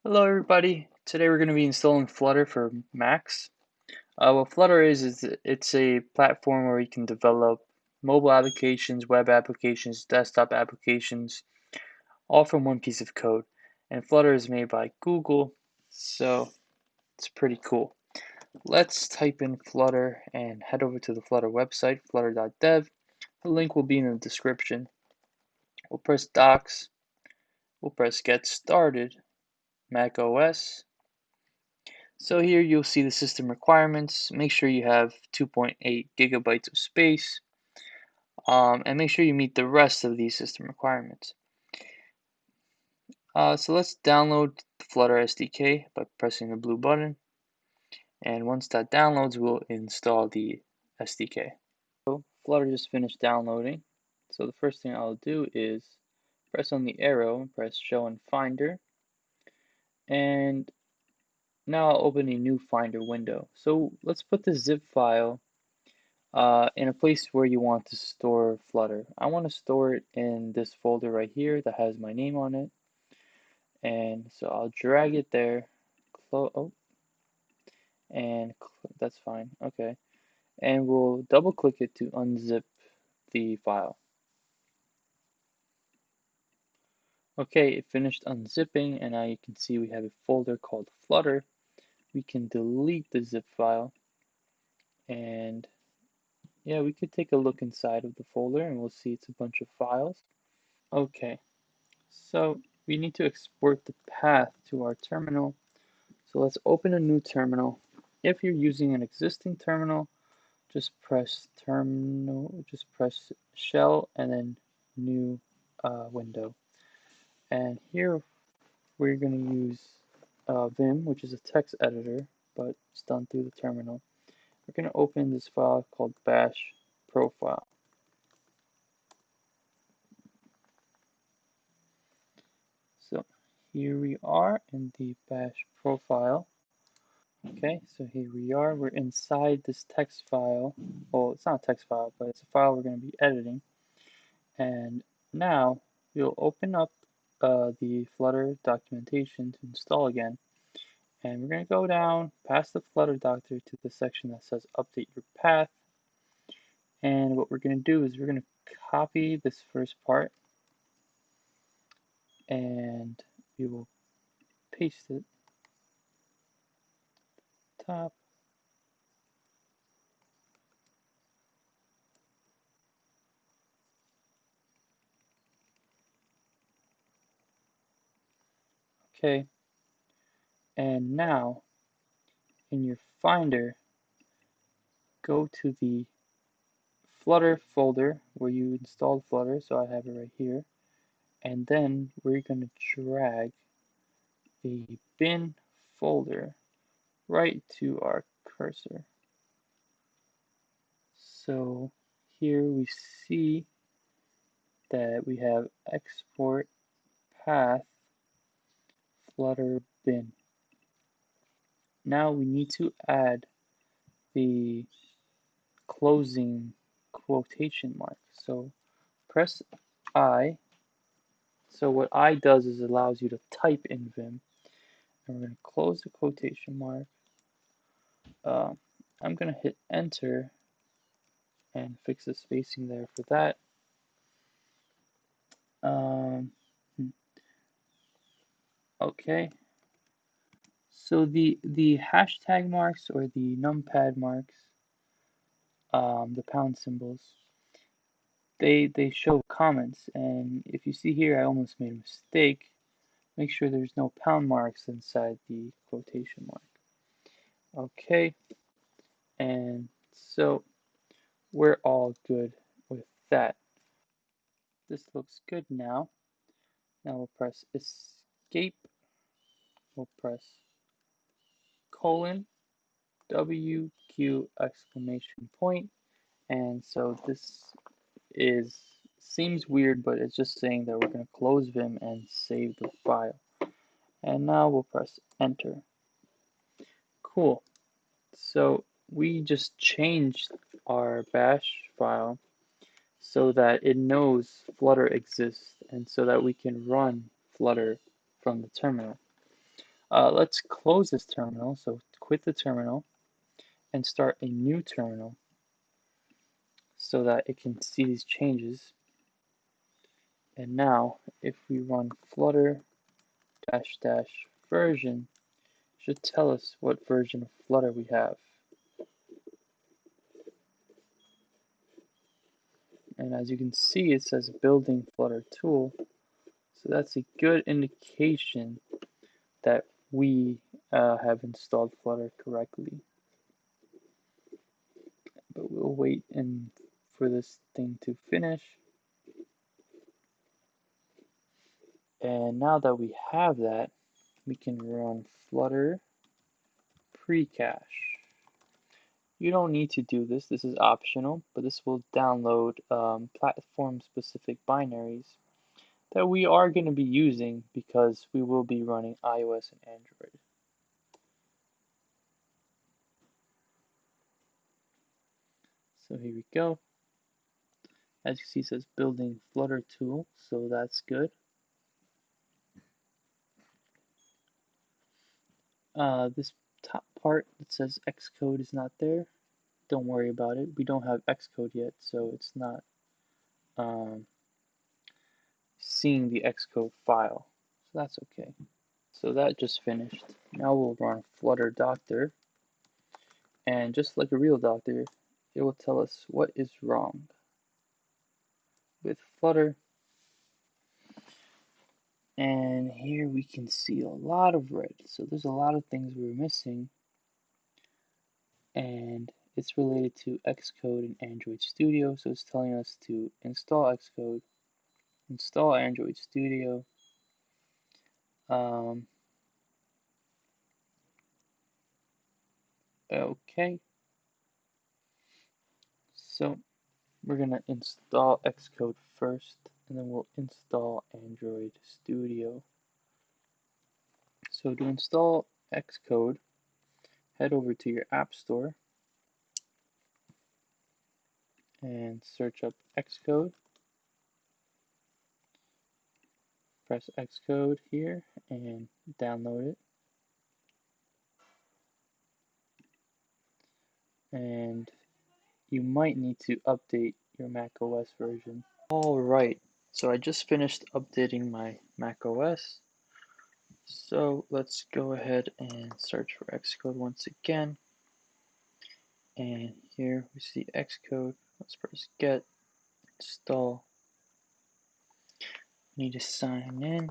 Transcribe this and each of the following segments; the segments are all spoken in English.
Hello everybody. Today we're going to be installing Flutter for Macs. What Flutter is it's a platform where you can develop mobile applications, web applications, desktop applications, all from one piece of code. And Flutter is made by Google, so it's pretty cool. Let's type in Flutter and head over to the Flutter website, flutter.dev. The link will be in the description. We'll press Docs. We'll press Get Started, Mac OS. So here you'll see the system requirements. Make sure you have 2.8 gigabytes of space, and make sure you meet the rest of these system requirements. So let's download the Flutter SDK by pressing the blue button, and once that downloads, we'll install the SDK. So Flutter just finished downloading. So the first thing I'll do is press on the arrow and press Show in Finder, and now I'll open a new Finder window. So let's put the zip file in a place where you want to store Flutter. I want to store it in this folder right here that has my name on it. And so I'll drag it there. That's fine. Okay. And we'll double click it to unzip the file. Okay, it finished unzipping, and now you can see we have a folder called Flutter. We can delete the zip file, and yeah, we could take a look inside of the folder and we'll see it's a bunch of files. Okay, so we need to export the path to our terminal. So let's open a new terminal. If you're using an existing terminal, just press shell and then new window. And here we're going to use Vim, which is a text editor, but it's done through the terminal. We're going to open this file called bash profile. So here we are in the bash profile. Okay, so here we are. We're inside this text file. Well, it's not a text file, but it's a file we're going to be editing. And now we'll open up the Flutter documentation to install again. And we're going to go down past the Flutter doctor to the section that says update your path. And what we're going to do is we're going to copy this first part and we will paste it top. Okay, and now in your Finder, go to the Flutter folder where you installed Flutter, so I have it right here, and then we're going to drag the bin folder right to our cursor. So here we see that we have export path Flutter bin. Now we need to add the closing quotation mark. So press I. So what I does is allows you to type in Vim. And we're going to close the quotation mark. I'm going to hit enter and fix the spacing there for that. Okay. So the hashtag marks or the numpad marks, the pound symbols, they show comments, and if you see here I almost made a mistake. Make sure there's no pound marks inside the quotation mark. Okay, and so we're all good with that. This looks good now. Now we'll press escape. We'll press colon WQ exclamation point. And so this seems weird, but it's just saying that we're going to close Vim and save the file. And now we'll press enter. Cool. So we just changed our bash file so that it knows Flutter exists and so that we can run Flutter from the terminal. Let's close this terminal. So quit the terminal and start a new terminal so that it can see these changes. And now if we run flutter -- version, it should tell us what version of Flutter we have. And as you can see, it says building Flutter tool. So that's a good indication that we have installed Flutter correctly. But we'll wait for this thing to finish. And now that we have that, we can run Flutter precache. You don't need to do this. This is optional, but this will download platform-specific binaries that we are going to be using because we will be running iOS and Android. So here we go. As you see, it says building Flutter tool, so that's good. This top part that says Xcode is not there. Don't worry about it. We don't have Xcode yet, so it's not seeing the Xcode file. So that's okay. So that just finished. Now we'll run Flutter Doctor. And just like a real doctor, it will tell us what is wrong with Flutter. And here we can see a lot of red. So there's a lot of things we're missing. And it's related to Xcode and Android Studio. So it's telling us to install Xcode, install Android Studio. Okay. So we're going to install Xcode first, and then we'll install Android Studio. So to install Xcode, head over to your App Store and search up Xcode. Press Xcode here and download it. And you might need to update your macOS version. Alright, so I just finished updating my macOS. So let's go ahead and search for Xcode once again. And here we see Xcode. Let's press get, install. Need to sign in.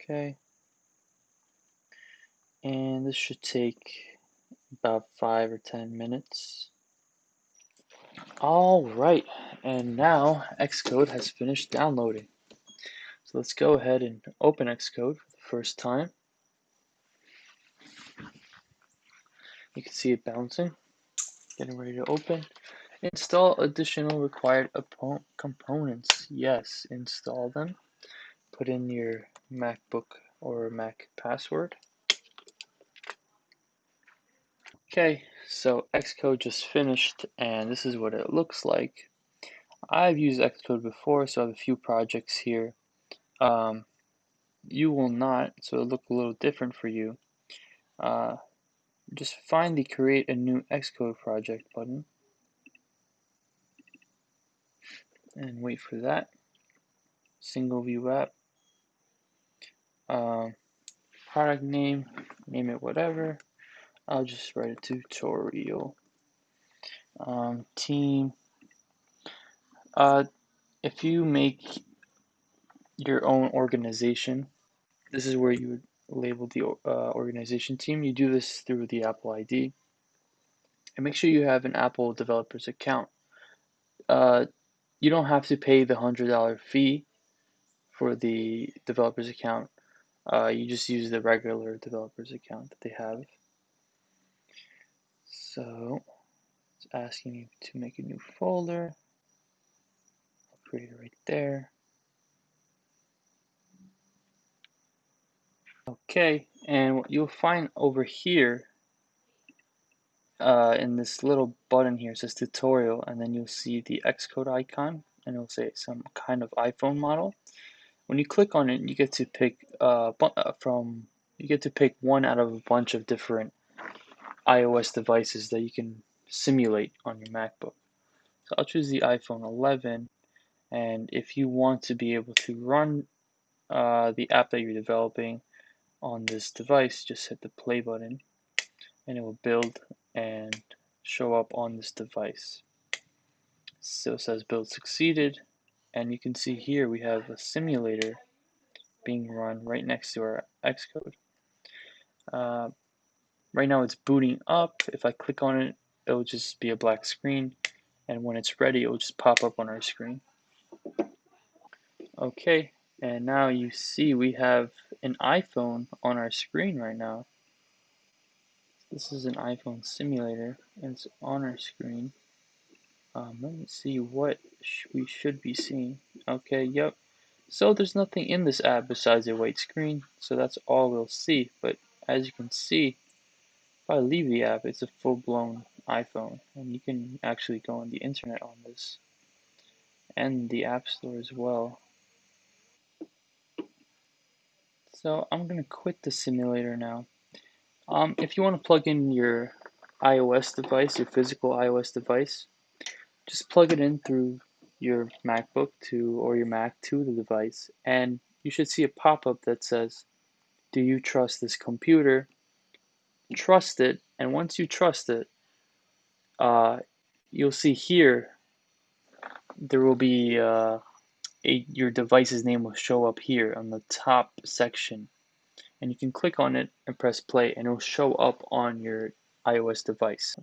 Okay. And this should take about 5 or 10 minutes. Alright, and now Xcode has finished downloading. So let's go ahead and open Xcode for the first time. You can see it bouncing, getting ready to open. Install additional required components. Yes, install them. Put in your MacBook or Mac password. Okay, so Xcode just finished, and this is what it looks like. I've used Xcode before, so I have a few projects here. You will not, so it'll look a little different for you. Just find the Create a New Xcode Project button and wait for that. Single View App. Product name, name it whatever. I'll just write a tutorial. Team. If you make your own organization, this is where you would label the organization team. You do this through the Apple ID. And make sure you have an Apple developer's account. You don't have to pay the $100 fee for the developer's account. You just use the regular developer's account that they have. So it's asking you to make a new folder. I'll create it right there. Okay, and what you'll find over here in this little button here, it says tutorial, and then you'll see the Xcode icon, and it'll say some kind of iPhone model. When you click on it, you get to pick one out of a bunch of different iOS devices that you can simulate on your MacBook. So I'll choose the iPhone 11, and if you want to be able to run the app that you're developing on this device, just hit the play button and it will build and show up on this device. So it says build succeeded, and you can see here we have a simulator being run right next to our Xcode. Right now it's booting up. If I click on it, it will just be a black screen, and when it's ready, it will just pop up on our screen. Okay, and now you see we have an iPhone on our screen right now. This is an iPhone simulator, and it's on our screen. Let me see what we should be seeing. Okay, yep. So there's nothing in this app besides a white screen, so that's all we'll see. But as you can see, if I leave the app, it's a full-blown iPhone, and you can actually go on the internet on this, and the App Store as well. So I'm gonna quit the simulator now. If you want to plug in your iOS device, your physical iOS device, just plug it in through your MacBook or your Mac to the device, and you should see a pop-up that says, "Do you trust this computer?" Trust it, and once you trust it, uh, you'll see here there will be your device's name will show up here on the top section, and you can click on it and press play, and it will show up on your iOS device.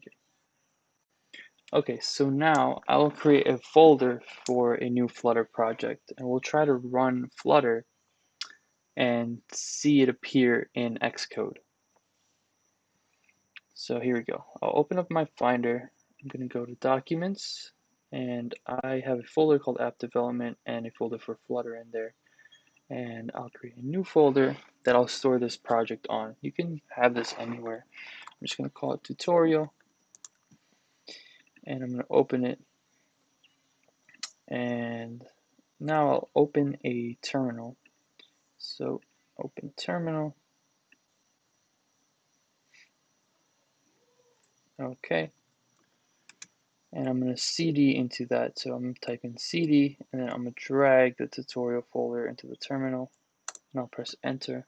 Okay, so now I'll create a folder for a new Flutter project, and we'll try to run Flutter and see it appear in Xcode. So here we go. I'll open up my Finder. I'm going to go to Documents, and I have a folder called App Development and a folder for Flutter in there. And I'll create a new folder that I'll store this project on. You can have this anywhere. I'm just going to call it Tutorial, and I'm going to open it. And now I'll open a terminal. So open terminal. Okay. And I'm going to cd into that. So I'm going to type in cd, and then I'm going to drag the tutorial folder into the terminal. And I'll press enter.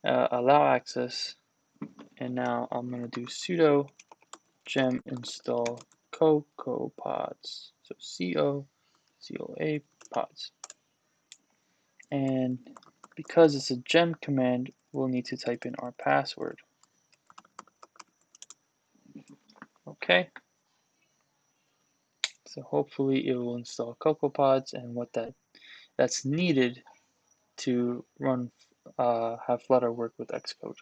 Allow access. And now I'm going to do sudo gem install Cocoapods. So COCOA pods. And because it's a gem command, we'll need to type in our password. Okay. So hopefully it will install Cocoapods, and what that's needed to run have Flutter work with Xcode.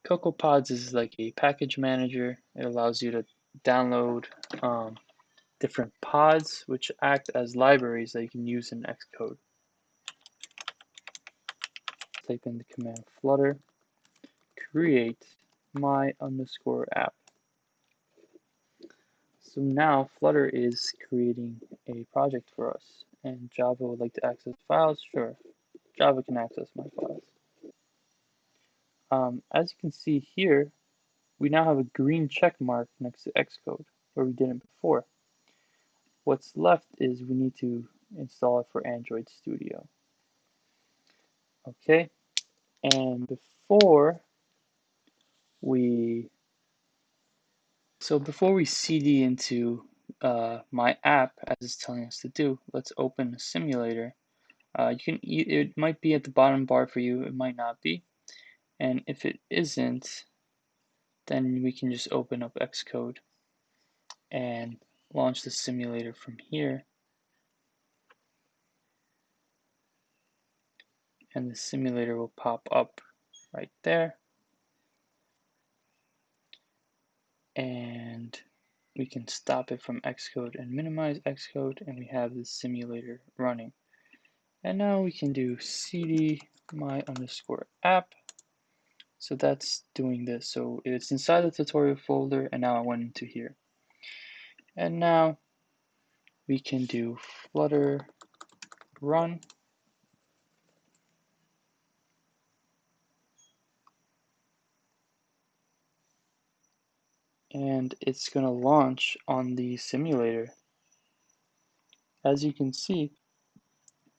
Cocoapods is like a package manager. It allows you to download different pods, which act as libraries that you can use in Xcode. Type in the command flutter create my underscore app. So now Flutter is creating a project for us, and Java would like to access files. Sure, Java can access my files. As you can see here, we now have a green check mark next to Xcode, where we didn't before. What's left is we need to install it for Android Studio. Okay, and before we cd into my app as it's telling us to do, let's open a simulator. It might be at the bottom bar for you, it might not be, and if it isn't, then we can just open up Xcode and launch the simulator from here, and the simulator will pop up right there, and we can stop it from Xcode and minimize Xcode, and we have the simulator running. And now we can do cd my underscore app. So that's doing this. So it's inside the tutorial folder, and now I went into here. And now we can do flutter run, and it's going to launch on the simulator. As you can see,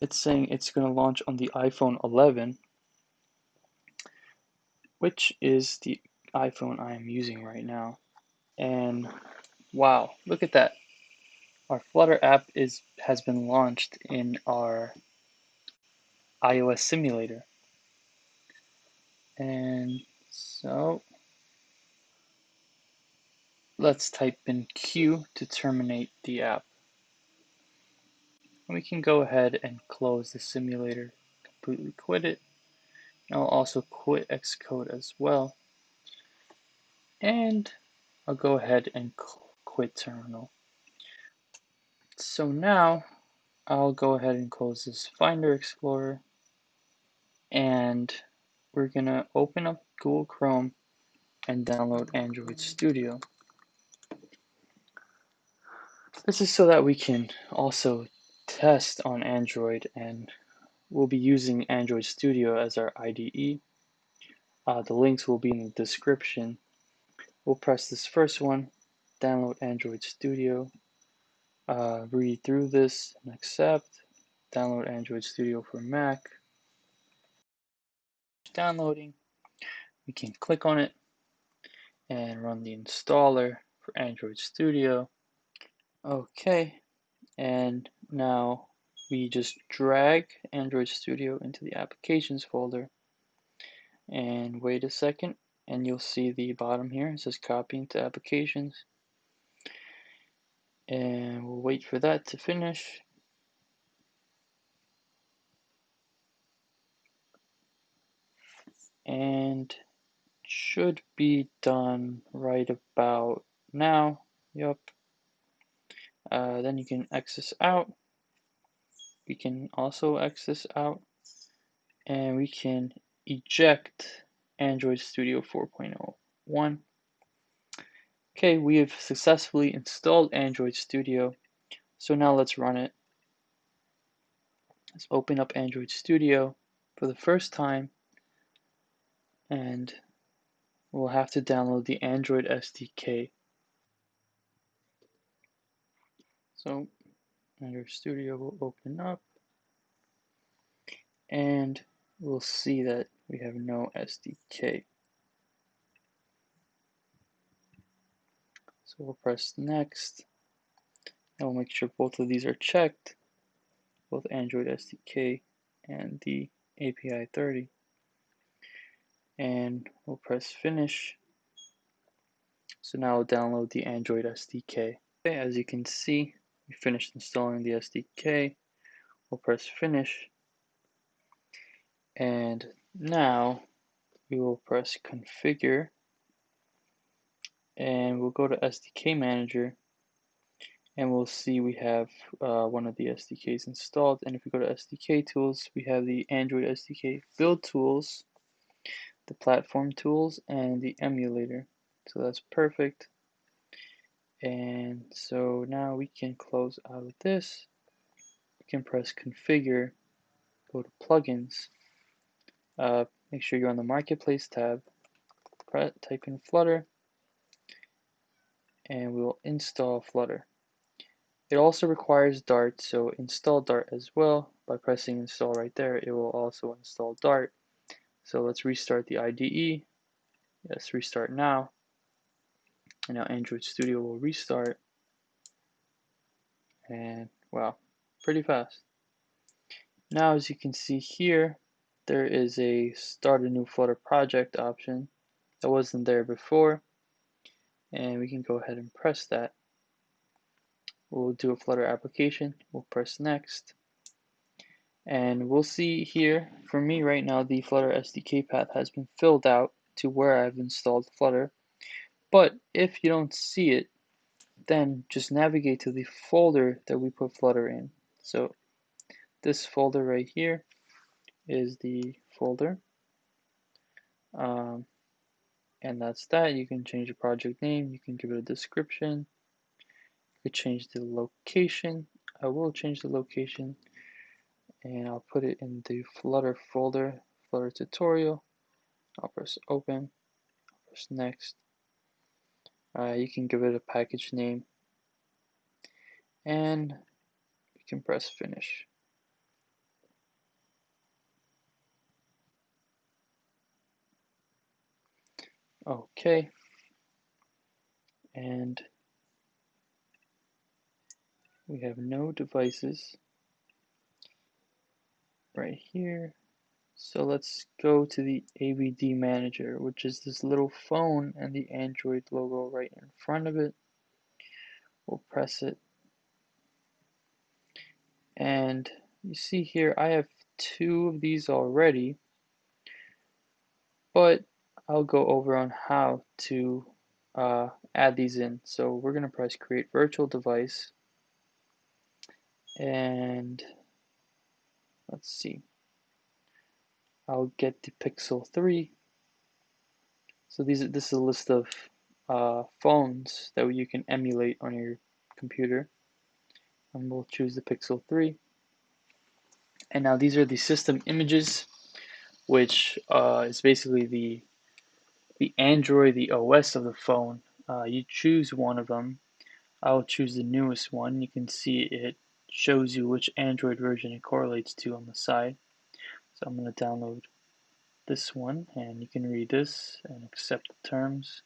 it's saying it's going to launch on the iPhone 11, which is the iPhone I am using right now. And wow, look at that. Our Flutter app has been launched in our iOS simulator. And so let's type in Q to terminate the app. And we can go ahead and close the simulator, completely quit it. And I'll also quit Xcode as well. And I'll go ahead and quit terminal. So now I'll go ahead and close this Finder Explorer, and we're gonna open up Google Chrome and download Android Studio. This is so that we can also test on Android, and we'll be using Android Studio as our IDE. The links will be in the description. We'll press this first one, download Android Studio, read through this and accept, download Android Studio for Mac. Downloading, we can click on it and run the installer for Android Studio. Okay, and now we just drag Android Studio into the applications folder and wait a second, and you'll see the bottom here, it says copy into applications, and we'll wait for that to finish. And should be done right about now. Yup. Then you can X this out. We can also X this out, and we can eject Android Studio 4.01. Okay, we have successfully installed Android Studio. So now let's run it. Let's open up Android Studio for the first time, and we'll have to download the Android SDK. So Android Studio will open up, and we'll see that we have no SDK. So we'll press next, and we'll make sure both of these are checked, both Android SDK and the API 30. And we'll press finish. So now I'll download the Android SDK. Okay, as you can see, we finished installing the SDK. We'll press finish. And now we will press configure, and we'll go to SDK manager, and we'll see we have one of the SDKs installed. And if we go to SDK tools, we have the Android SDK build tools, the platform tools, and the emulator. So that's perfect. And so now we can close out of this. We can press configure, go to plugins, make sure you're on the marketplace tab, type in Flutter, and we'll install Flutter. It also requires Dart, so install Dart as well. By pressing install right there, it will also install Dart. So let's restart the IDE. Yes, restart now. And now Android Studio will restart. And wow, pretty fast. Now, as you can see here, there is a start a new Flutter project option that wasn't there before. And we can go ahead and press that. We'll do a Flutter application. We'll press next. And we'll see here, for me right now, the Flutter SDK path has been filled out to where I've installed Flutter. But if you don't see it, then just navigate to the folder that we put Flutter in. So this folder right here is the folder. And that's that. You can change the project name, you can give it a description, you could change the location I will change the location and I'll put it in the Flutter folder, Flutter tutorial. I'll press open, press next. You can give it a package name and you can press finish. Okay, and we have no devices right here. So let's go to the AVD manager, which is this little phone and the Android logo right in front of it. We'll press it. And you see here, I have 2 of these already, but I'll go over on how to add these in. So we're going to press create virtual device. And let's see. I'll get the Pixel 3. So this is a list of phones that you can emulate on your computer. And we'll choose the Pixel 3. And now these are the system images, which is basically the Android, the OS of the phone. You choose one of them. I'll choose the newest one. You can see it shows you which Android version it correlates to on the side. So I'm going to download this one, and you can read this and accept the terms.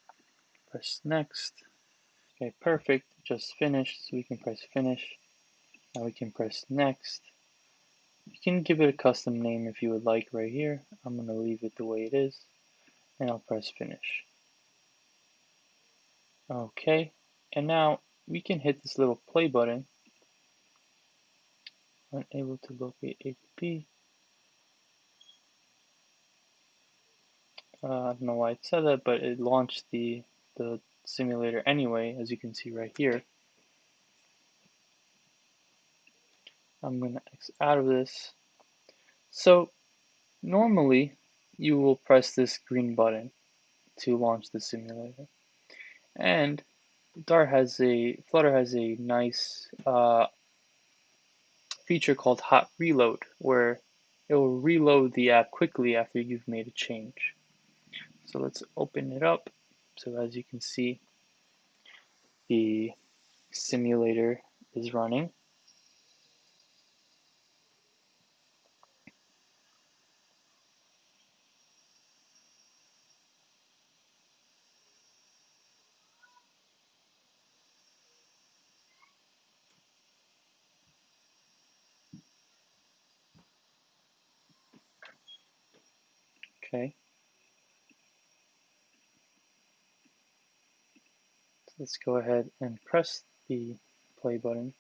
Press next. Okay, perfect. Just finished, so we can press finish. Now we can press next. You can give it a custom name if you would like right here. I'm going to leave it the way it is, and I'll press finish. Okay, and now we can hit this little play button. Unable to locate APP. I don't know why it said that, but it launched the simulator anyway, as you can see right here. I'm going to X out of this. So normally you will press this green button to launch the simulator, and Flutter has a nice feature called hot reload, where it will reload the app quickly after you've made a change. So let's open it up. So as you can see, the simulator is running. Okay. So let's go ahead and press the play button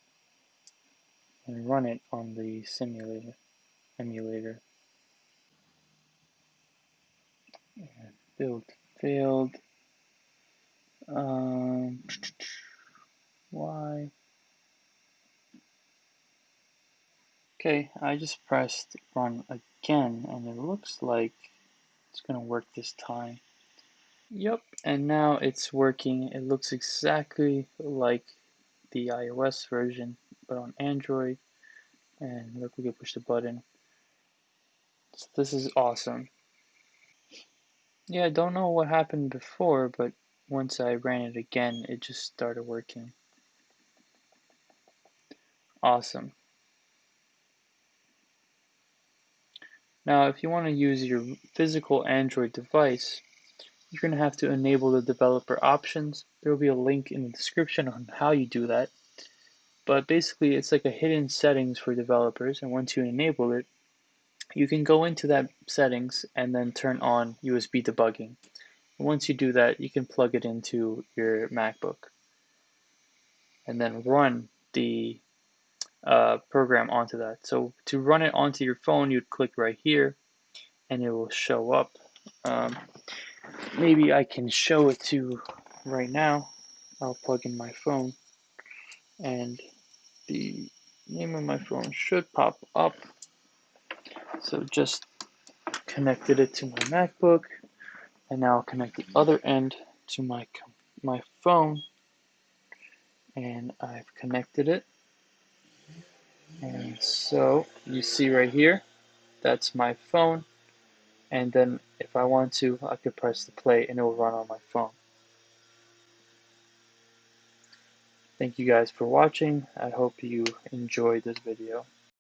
and run it on the emulator. And build failed. Why? Okay, I just pressed run again, and it looks like it's gonna work this time. Yep, and now it's working. It looks exactly like the iOS version, but on Android. And look, we can push the button. So this is awesome. Yeah, I don't know what happened before, but once I ran it again, it just started working. Awesome. Now, if you want to use your physical Android device, you're going to have to enable the developer options. There will be a link in the description on how you do that. But basically, it's like a hidden settings for developers, and once you enable it, you can go into that settings and then turn on USB debugging. And once you do that, you can plug it into your MacBook and then run the program onto that. So to run it onto your phone, you'd click right here and it will show up. Maybe I can show it to right now. I'll plug in my phone and the name of my phone should pop up. So just connected it to my MacBook, and now I'll connect the other end to my phone, and I've connected it. And so you see right here, that's my phone. And then if I want to, I could press the play and it will run on my phone. Thank you guys for watching. I hope you enjoyed this video.